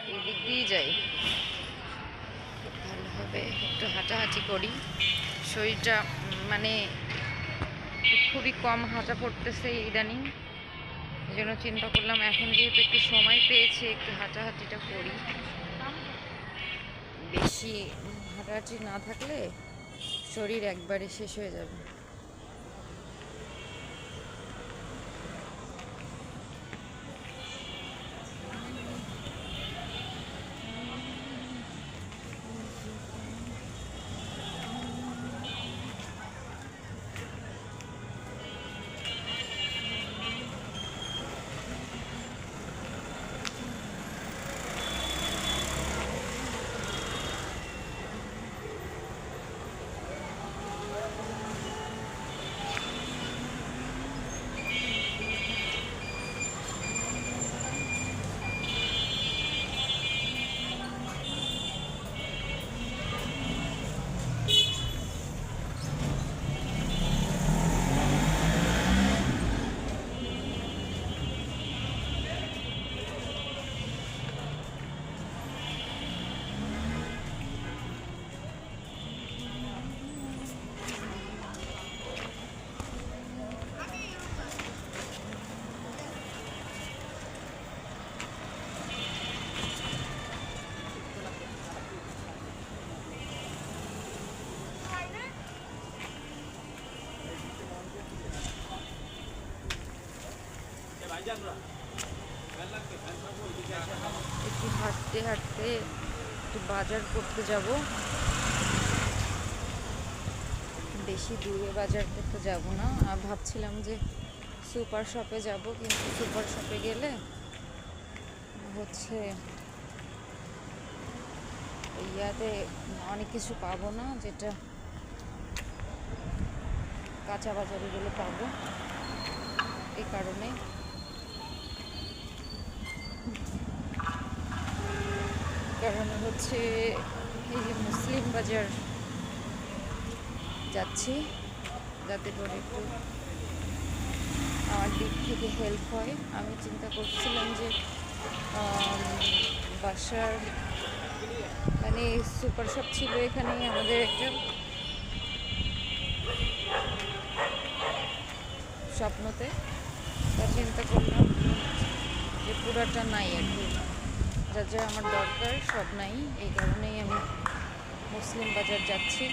এই দিক দিয়েই যাই, ভালো হবে। একটু হাঁটাহাঁটি করি, শরীরটা মানে খুবই কম হাঁটা পড়তেছে ইদানিং। এই জন্য চিন্তা করলাম এখন যেহেতু একটু সময় পেয়েছি একটু হাঁটাহাঁটিটা করি। বেশি হাঁটাহাঁটি না থাকলে শরীর একবারে শেষ হয়ে যাবে। একটু হাঁটতে হাঁটতে একটু বাজার করতে যাব। বেশি দূরে বাজার করতে যাব না, ভাবছিলাম যে সুপার শপে যাব, কিন্তু সুপার শপে গেলে হচ্ছে ইয়াতে অনেক কিছু পাবো না, যেটা কাঁচা বাজারে গেলে পাবো। এই কারণে হচ্ছে এই যে মুসলিম বাজার যাচ্ছি, যাতে করে একটু আমার দিক থেকে হেল্প হয়। আমি চিন্তা করছিলাম যে বাসার মানে সুপার শপ ছিল এখানেই আমাদের একটা, স্বপ্নতে। তা চিন্তা করলাম যে পুরাটা নাই আর কি, যা যা আমার দরকার সব নাই। এই কারণেই আমি মুসলিম বাজার যাচ্ছি।